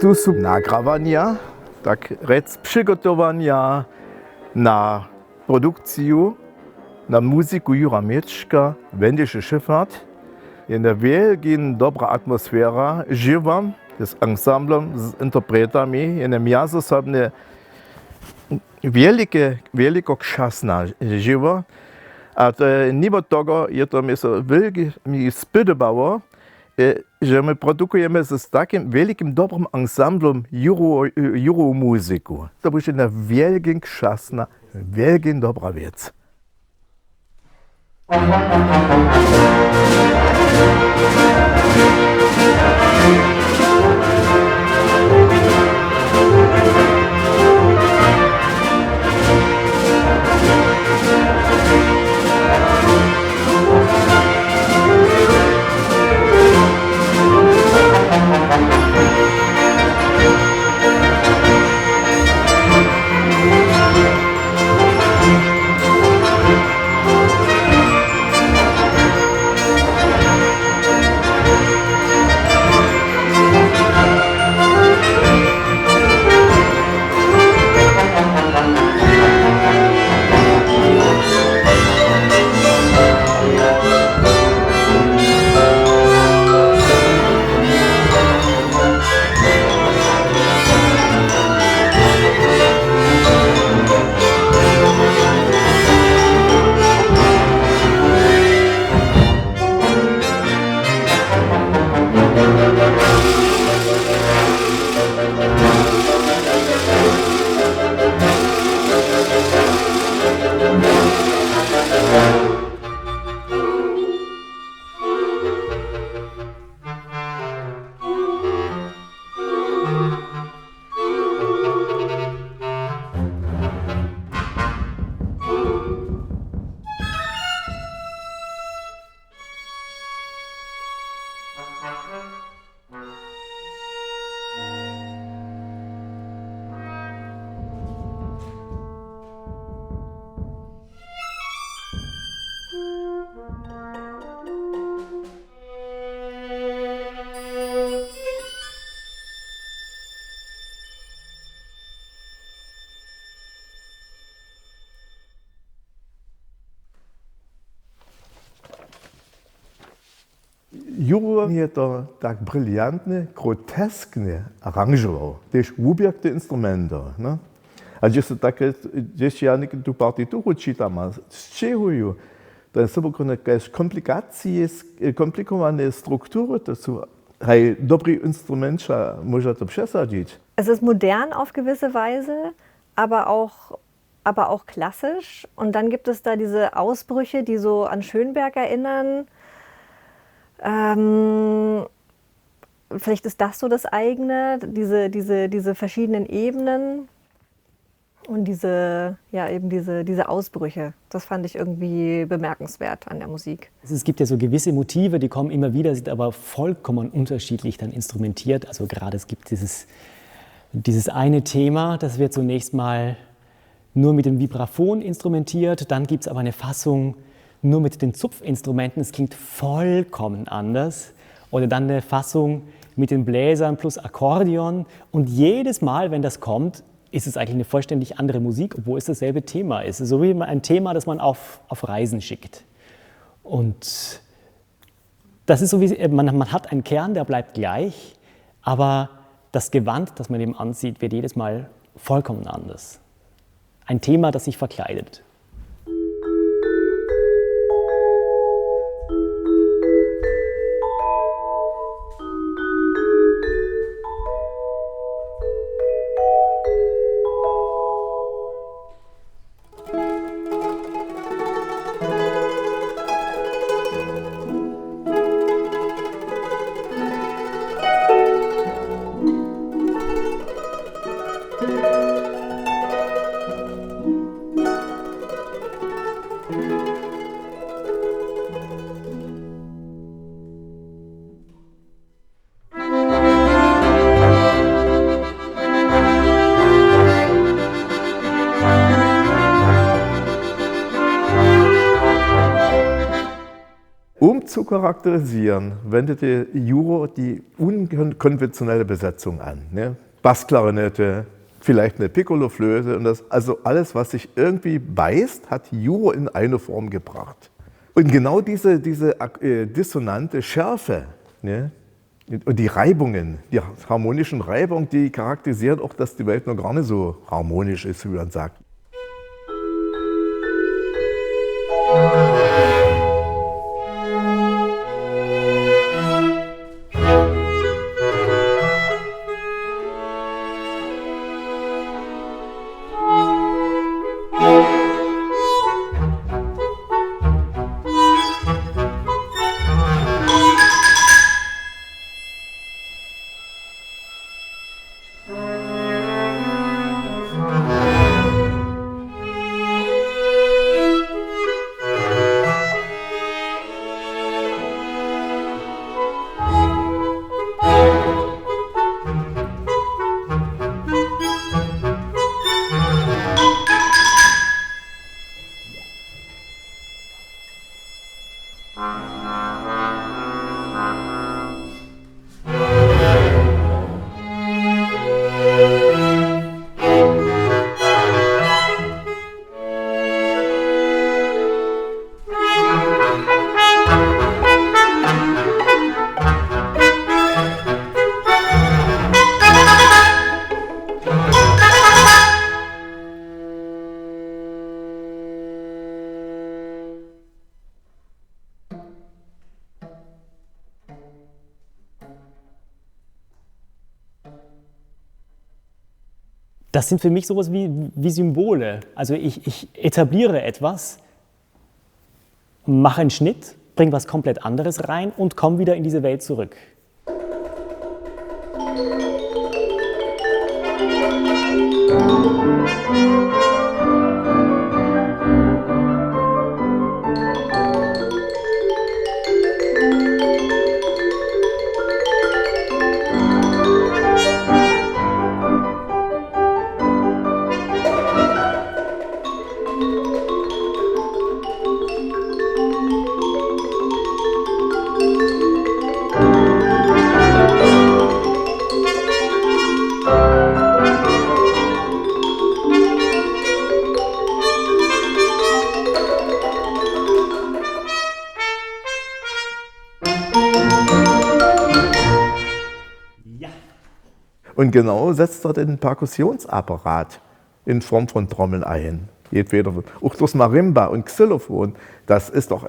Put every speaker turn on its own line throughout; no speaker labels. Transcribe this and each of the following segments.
Tu sú nagrávania, tak rec przygotowania na produkciju, na muziku Jura Mieczka, Wendische Schifffahrt. In der wielkim dobra atmosfera, żywa, z ensemblem, z interpretami, in einem jazosobne wielko krzasna żywa. A to niebo tego je to mi so mi spodobало, że my produkujemy z takim wielkim dobrym ensemblem Juro muzyku. To będzie na wielkim krzasna, wielkim dobra wiec. Juro je to tak briljantne, groteskne aranžoval, tež ubjekte instrumenta. Ne? A gdje se také, gdje ja nekaj tu partituru čitam, a z čeho to je samo komplikovane struktury, to sú hej, dobrý instrument, môže to přesadiť.
Es ist modern auf gewisse Weise, aber auch klassisch. Und dann gibt es da diese Ausbrüche, die so an Schönberg erinnern. Vielleicht ist das so das eigene, diese verschiedenen Ebenen und diese Ausbrüche. Das fand ich irgendwie bemerkenswert an der Musik.
Es gibt ja so gewisse Motive, die kommen immer wieder, sind aber vollkommen unterschiedlich dann instrumentiert. Also gerade es gibt dieses eine Thema, das wird zunächst mal nur mit dem Vibraphon instrumentiert, dann gibt es aber eine Fassung nur mit den Zupfinstrumenten, es klingt vollkommen anders. Oder dann eine Fassung mit den Bläsern plus Akkordeon. Und jedes Mal, wenn das kommt, ist es eigentlich eine vollständig andere Musik, obwohl es dasselbe Thema ist. So wie ein Thema, das man auf Reisen schickt. Und das ist so wie, man hat einen Kern, der bleibt gleich, aber das Gewand, das man eben ansieht, wird jedes Mal vollkommen anders. Ein Thema, das sich verkleidet.
charakterisieren, wendete Juro die unkonventionelle Besetzung an. Ne? Bassklarinette, vielleicht eine Piccolo-Flöte und das, also alles, was sich irgendwie beißt, hat Juro in eine Form gebracht. Und genau diese dissonante Schärfe, ne? Und die Reibungen, die harmonischen Reibungen, die charakterisieren auch, dass die Welt noch gar nicht so harmonisch ist, wie man sagt.
Das sind für mich sowas wie Symbole. Also ich etabliere etwas, mache einen Schnitt, bringe was komplett anderes rein und komme wieder in diese Welt zurück.
Und genau setzt er den Perkussionsapparat in Form von Trommeln ein. Jedweder, auch das Marimba und Xylophon, das ist doch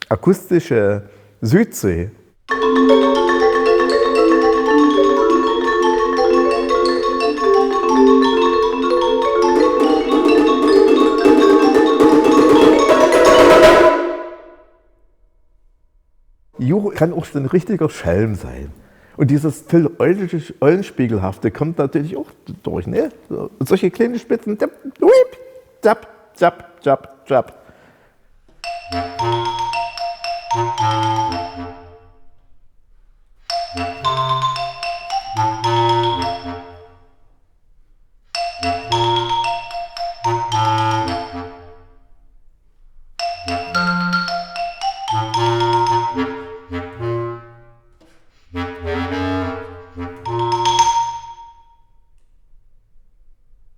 akustische Südsee. Juro kann auch ein richtiger Schelm sein. Und dieses Eulenspiegelhafte kommt natürlich auch durch. Ne? Solche kleinen Spitzen. Zap, zap, zap, zap.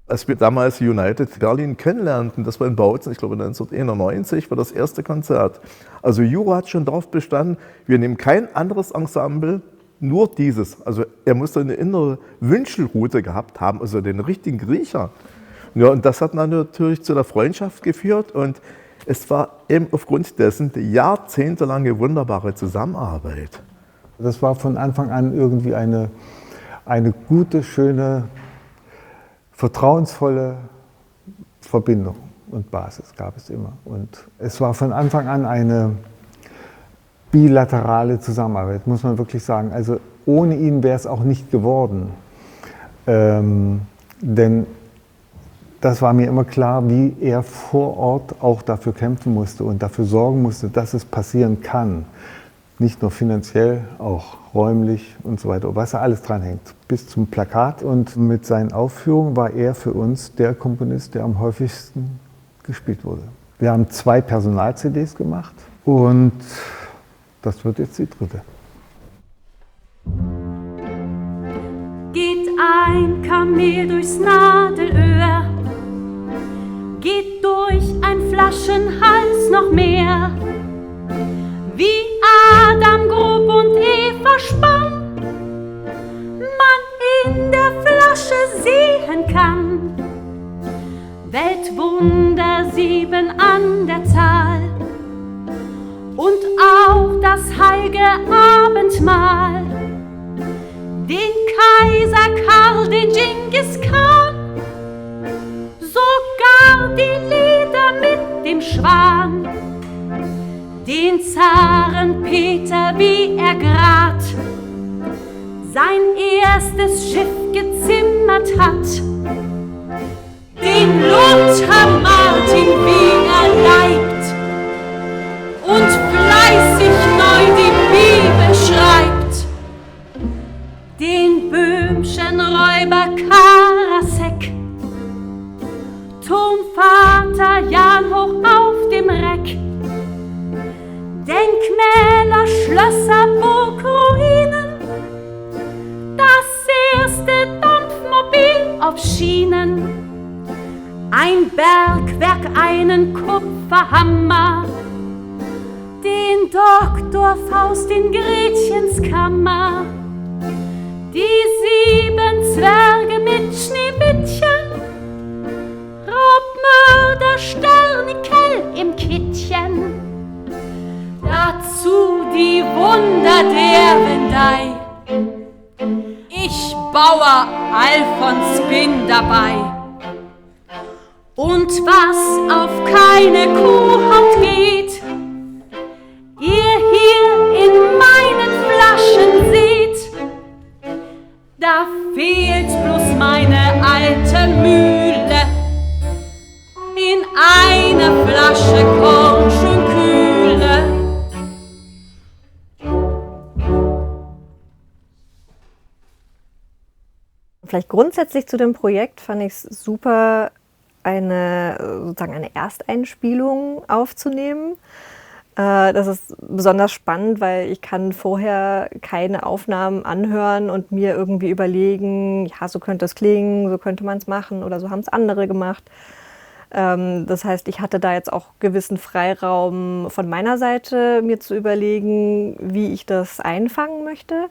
Als wir damals United Berlin kennenlernten, das war in Bautzen, ich glaube 1991, war das erste Konzert. Also Juro hat schon darauf bestanden, wir nehmen kein anderes Ensemble, nur dieses. Also er musste eine innere Wünschelrute gehabt haben, also den richtigen Riecher. Ja, und das hat dann natürlich zu der Freundschaft geführt und es war eben aufgrund dessen die jahrzehntelange wunderbare Zusammenarbeit.
Das war von Anfang an irgendwie eine gute, schöne, vertrauensvolle Verbindung und Basis gab es immer. Und es war von Anfang an eine bilaterale Zusammenarbeit, muss man wirklich sagen. Also ohne ihn wäre es auch nicht geworden. Denn das war mir immer klar, wie er vor Ort auch dafür kämpfen musste und dafür sorgen musste, dass es passieren kann. Nicht nur finanziell, auch räumlich und so weiter, was da alles dranhängt, bis zum Plakat. Und mit seinen Aufführungen war er für uns der Komponist, der am häufigsten gespielt wurde. Wir haben 2 Personal-CDs gemacht und das wird jetzt die dritte.
Geht ein Kamel durchs Nadelöhr, geht durch ein Flaschenhals noch mehr. Wie Adam grob und Eva spann, man in der Flasche sehen kann. Weltwunder 7 an der Zahl und auch das heilige Abendmahl. Den Kaiser Karl, den Dschingis Khan, sogar die Lieder mit dem Schwan, den Zaren Peter, wie er grad sein erstes Schiff gezimmert hat, den Luther Martin, wie er leibt und fleißig neu die Bibel schreibt, den böhmschen Räuber Karasek, Turmvater Jan hoch auf dem Reck, Denkmäler, Schlösser, Burgruinen, das erste Dampfmobil auf Schienen, ein Bergwerk, einen Kupferhammer, den Doktor Faust in Gretchens Kammer, die 7 Zwerge mit Schneewittchen, Raubmörder Sternikel im Kittchen, dazu die Wunder der Wendei, ich Bauer Alfons bin dabei. Und was auf keine Kuhhaut geht, ihr hier in meinen Flaschen seht, da fehlt bloß meine alte Mühle, in einer Flasche Korn schön kühle.
Vielleicht grundsätzlich zu dem Projekt fand ich es super, sozusagen eine Ersteinspielung aufzunehmen. Das ist besonders spannend, weil ich kann vorher keine Aufnahmen anhören und mir irgendwie überlegen, ja, so könnte es klingen, so könnte man es machen oder so haben es andere gemacht. Das heißt, ich hatte da jetzt auch gewissen Freiraum von meiner Seite, mir zu überlegen, wie ich das einfangen möchte.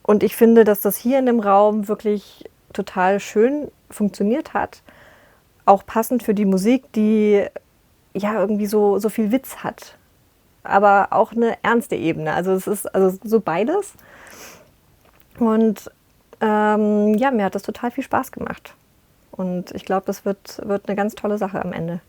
Und ich finde, dass das hier in dem Raum wirklich total schön funktioniert hat. Auch passend für die Musik, die ja irgendwie so viel Witz hat. Aber auch eine ernste Ebene. Also es ist also so beides. Und ja, mir hat das total viel Spaß gemacht. Und ich glaube, das wird eine ganz tolle Sache am Ende.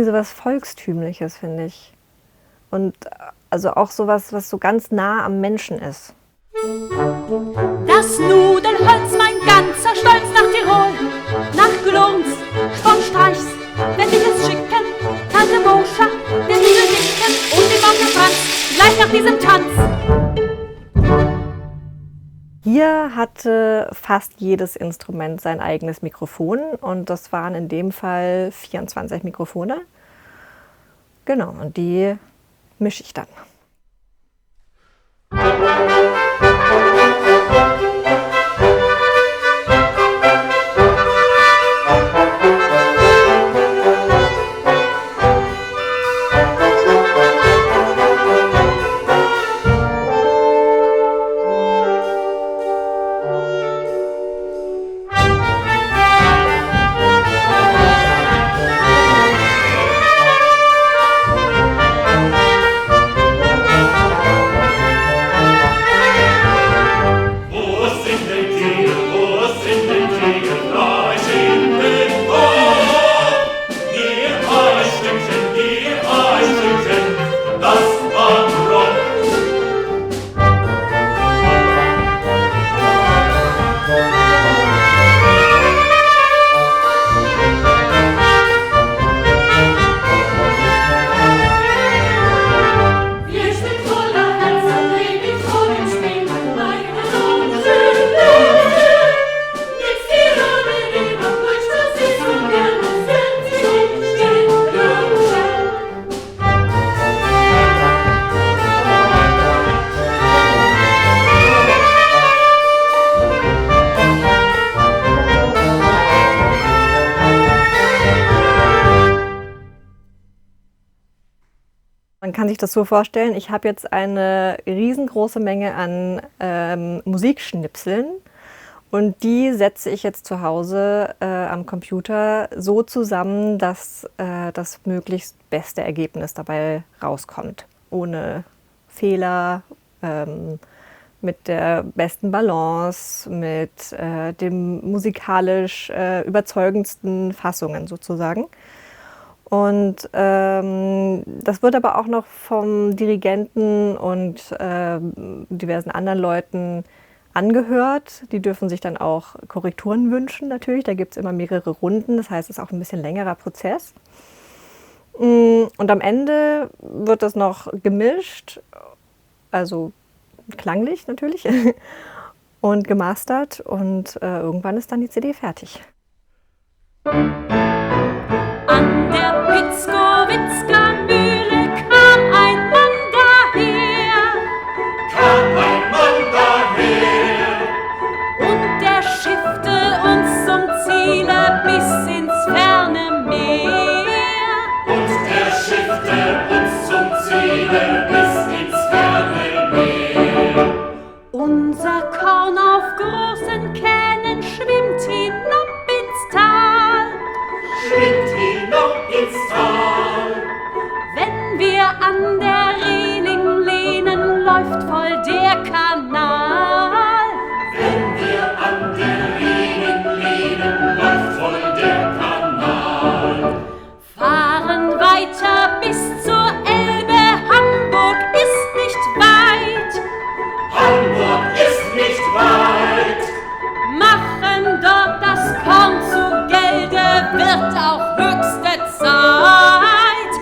irgendwie so was Volkstümliches, finde ich. Und also auch sowas, was so ganz nah am Menschen ist.
Das Nudelholz, mein ganzer Stolz nach Tirol, nach Glunz, Spornstreichs, wenn ich es schicken, Tante Moscha, der Nudeldicken und den Onkel Franz, gleich nach diesem Tanz.
Hier hatte fast jedes Instrument sein eigenes Mikrofon und das waren in dem Fall 24 Mikrofone. Genau, und die mische ich dann. Man kann sich das so vorstellen, ich habe jetzt eine riesengroße Menge an Musikschnipseln und die setze ich jetzt zu Hause am Computer so zusammen, dass das möglichst beste Ergebnis dabei rauskommt. Ohne Fehler, mit der besten Balance, mit den musikalisch überzeugendsten Fassungen sozusagen. Und das wird aber auch noch vom Dirigenten und diversen anderen Leuten angehört. Die dürfen sich dann auch Korrekturen wünschen natürlich. Da gibt es immer mehrere Runden, das heißt, es ist auch ein bisschen längerer Prozess. Und am Ende wird das noch gemischt, also klanglich natürlich, und gemastert und irgendwann ist dann die CD fertig.
An der Pitzkowitzka-Mühle kam ein Mann daher. Und der schiffte uns zum Ziele bis ins ferne Meer. Unser Korn auf großen Kähnen schwimmt hinab ins Tal. Wenn wir an der Reling lehnen, läuft voll der Kanal. Fahren weiter bis zur Elbe, Hamburg ist nicht weit. Machen dort das Korn zu Gelde, wird auch höchste Zeit.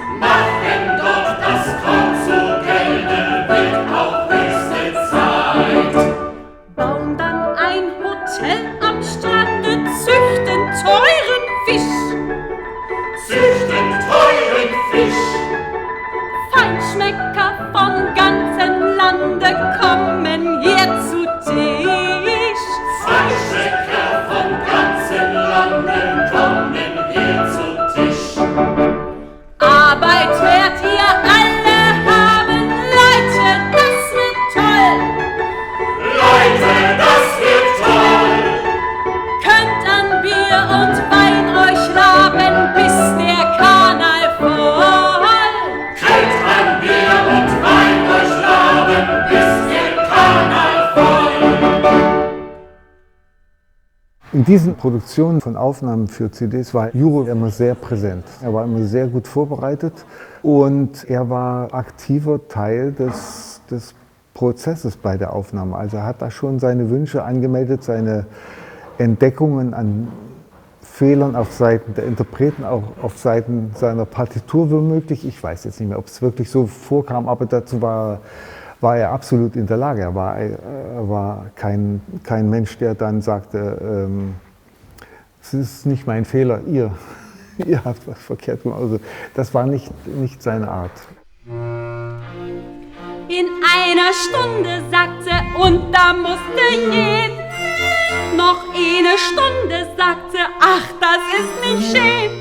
In diesen Produktionen von Aufnahmen für CDs war Juro immer sehr präsent. Er war immer sehr gut vorbereitet und er war aktiver Teil des Prozesses bei der Aufnahme. Also er hat da schon seine Wünsche angemeldet, seine Entdeckungen an Fehlern auf Seiten der Interpreten, auch auf Seiten seiner Partitur womöglich. Ich weiß jetzt nicht mehr, ob es wirklich so vorkam, aber dazu war er absolut in der Lage. Er war kein Mensch, der dann sagte, es ist nicht mein Fehler, ihr habt was verkehrt gemacht. Also das war nicht seine Art.
In einer Stunde, sagt sie, und da musste gehen. Noch eine Stunde, sagt sie, ach, das ist nicht schön.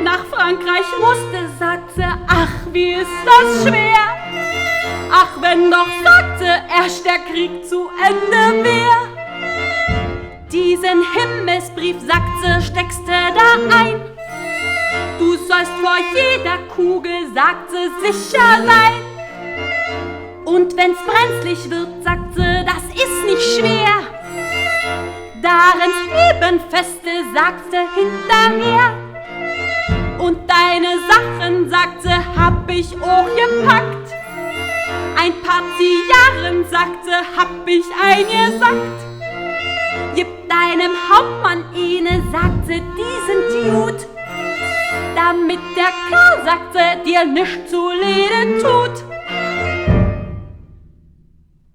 Nach Frankreich musste, sagt sie, ach, wie ist das schwer. Ach, wenn doch, sagt sie, erst der Krieg zu Ende wär. Diesen Himmelsbrief, sagt sie, steckst du da ein. Du sollst vor jeder Kugel, sagt sie, sicher sein. Und wenn's brenzlig wird, sagt sie, das ist nicht schwer. Darin's Leben feste, sagt sie hinterher. Und deine Sachen, sagt sie, hab ich auch gepackt. Ein paar Zigarren, sagt sie, hab ich eingesackt. Gib deinem Hauptmann eine, sagt sie, die sind gut. Damit der Kerl, sagt sie, dir nichts zu Lede tut.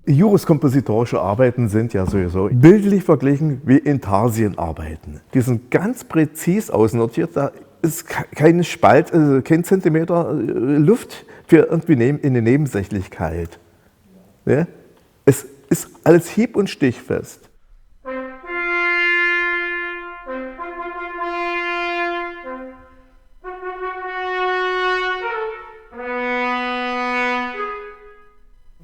Juros kompositorische Arbeiten sind ja sowieso bildlich verglichen wie Intarsienarbeiten. Die sind ganz präzis ausnotiert, da ist kein Spalt, also kein Zentimeter Luft für irgendwie in die Nebensächlichkeit. Ja? Es ist alles hieb- und stichfest.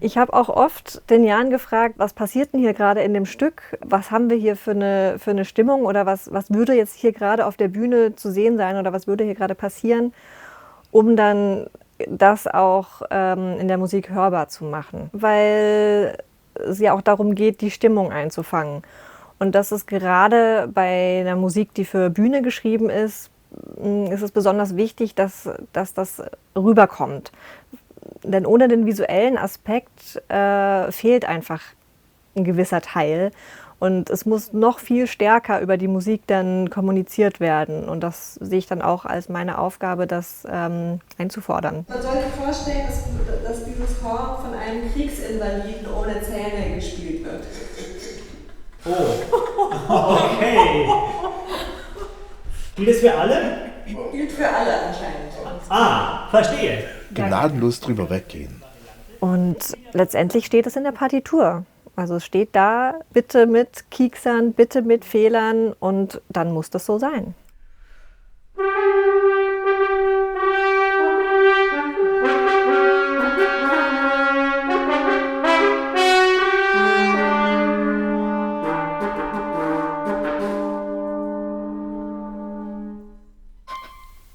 Ich habe auch oft den Jan gefragt, was passiert denn hier gerade in dem Stück? Was haben wir hier für eine Stimmung oder was würde jetzt hier gerade auf der Bühne zu sehen sein oder was würde hier gerade passieren, um dann das auch in der Musik hörbar zu machen. Weil es ja auch darum geht, die Stimmung einzufangen. Und das ist gerade bei einer Musik, die für Bühne geschrieben ist es besonders wichtig, dass das rüberkommt. Denn ohne den visuellen Aspekt fehlt einfach ein gewisser Teil. Und es muss noch viel stärker über die Musik dann kommuniziert werden. Und das sehe ich dann auch als meine Aufgabe, das einzufordern.
Man soll sich vorstellen, dass dieses Horn von einem Kriegsinvaliden ohne Zähne gespielt wird.
Oh, okay. Gilt das für alle?
Gilt für alle anscheinend.
Ah, verstehe.
Gnadenlos drüber weggehen.
Und letztendlich steht es in der Partitur. Also es steht da, bitte mit Kieksern, bitte mit Fehlern und dann muss das so sein.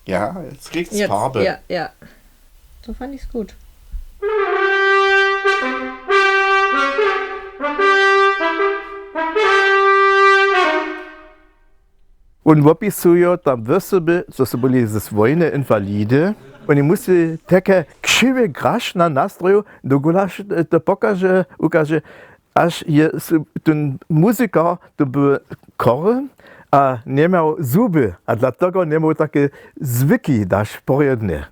Ja, jetzt kriegt's Farbe.
Ja, ja. So fand ich es gut.
Und wopisujo tam vysoby, co se byli ze wojny invalide, oni museli takie krzywe grasz na nastroju, do gulasz to ukaże, aż je ten muzyka to był chory, a nie miał zuby, a dlatego nie miał takie zwyki dasz pojedne.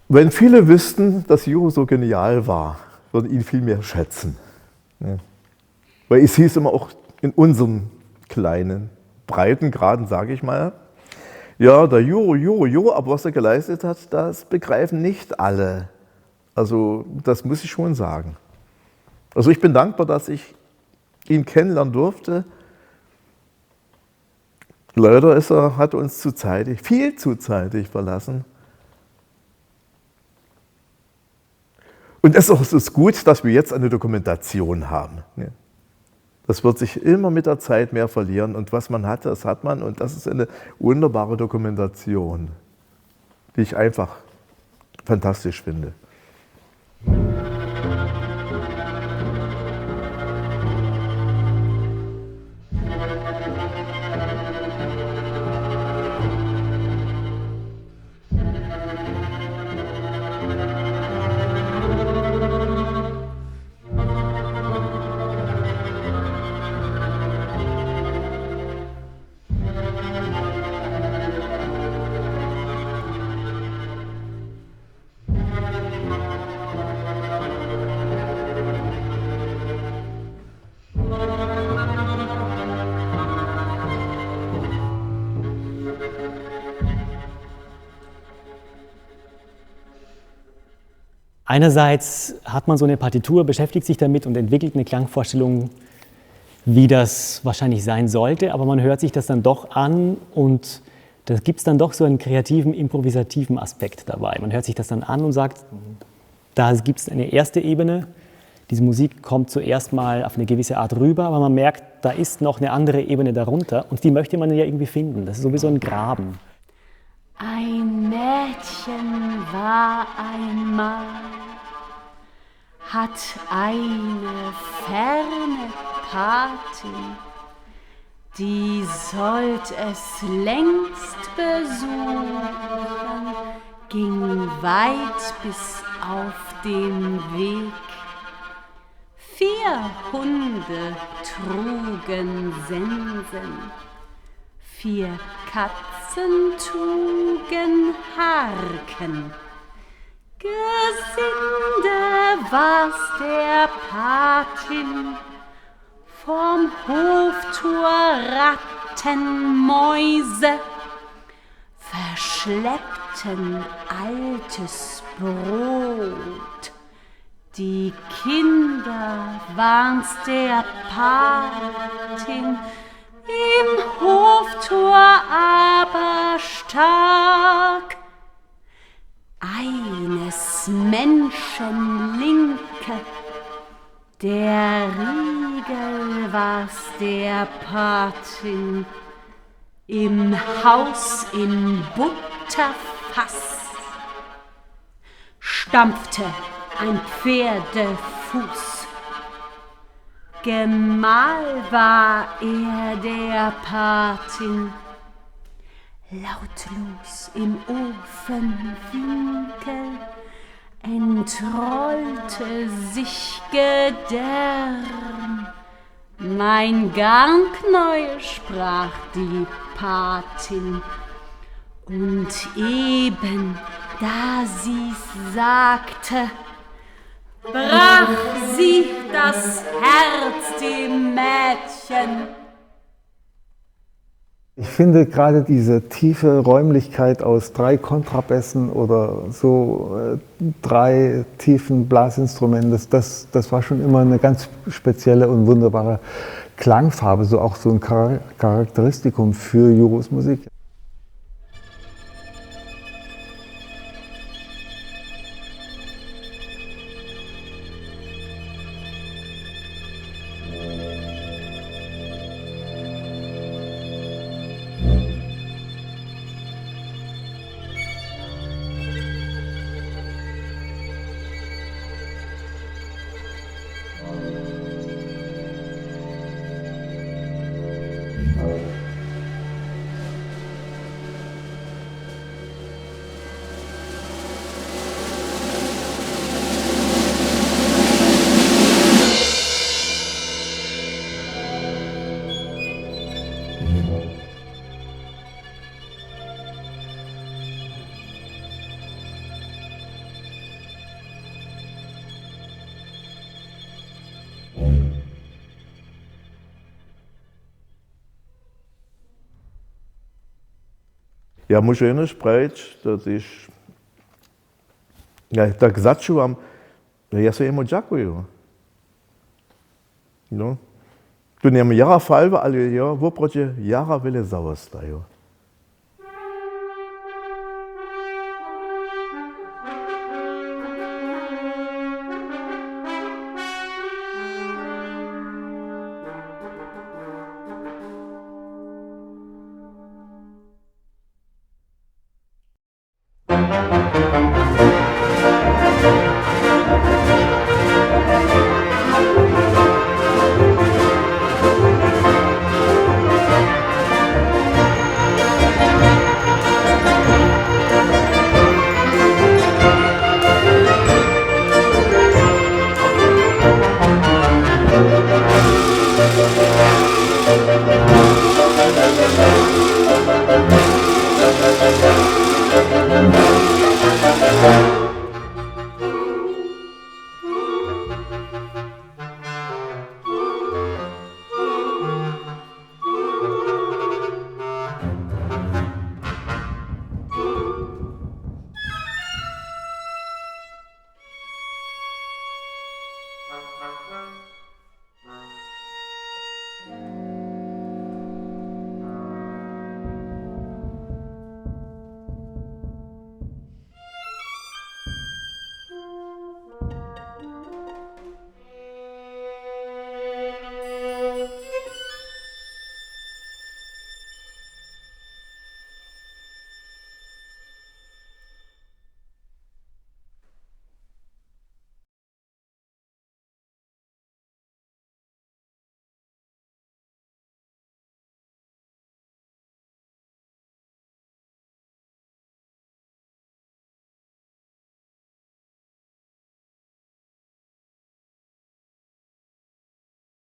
Wenn viele wüssten, dass Juro so genial war, würden ihn viel mehr schätzen. Ja. Weil es hieß immer auch in unseren kleinen Breitengraden, sage ich mal, ja, der Juro, aber was er geleistet hat, das begreifen nicht alle. Also das muss ich schon sagen. Also ich bin dankbar, dass ich ihn kennenlernen durfte. Leider hat er uns viel zu zeitig verlassen. Und es ist gut, dass wir jetzt eine Dokumentation haben. Das wird sich immer mit der Zeit mehr verlieren. Und was man hat, das hat man. Und das ist eine wunderbare Dokumentation, die ich einfach fantastisch finde.
Einerseits hat man so eine Partitur, beschäftigt sich damit und entwickelt eine Klangvorstellung, wie das wahrscheinlich sein sollte, aber man hört sich das dann doch an und da gibt es dann doch so einen kreativen, improvisativen Aspekt dabei. Man hört sich das dann an und sagt, da gibt es eine erste Ebene, diese Musik kommt zuerst mal auf eine gewisse Art rüber, aber man merkt, da ist noch eine andere Ebene darunter und die möchte man ja irgendwie finden. Das ist sowieso ein Graben.
Ein Mädchen war einmal, hat eine ferne Patin, die sollt es längst besuchen, ging weit bis auf den Weg. 4 Hunde trugen Sensen, 4 Katzen trugen Harken. Gesinde war's der Patin, vom Hoftor Rattenmäuse, verschleppten altes Brot. Die Kinder waren's der Patin, im Hoftor aber stark. Eines Menschen Linke, der Riegel war's der Patin, im Haus im Butterfass stampfte ein Pferdefuß. Gemahl war er der Patin, lautlos im Ofenwinkel entrollte sich Gedärm. Mein Garnknäuel, sprach die Patin, und eben da sie's sagte, brach sie das Herz dem Mädchen.
Ich finde gerade diese tiefe Räumlichkeit aus 3 Kontrabässen oder so 3 tiefen Blasinstrumenten, das war schon immer eine ganz spezielle und wunderbare Klangfarbe, so auch so ein Charakteristikum für Juros Musik.
Ja, možno spraviť, ja tak začúvam, ja sa jemu ďakujem. No. Tu nemám jara falva, ale ja voproti jara veľa zavostaju.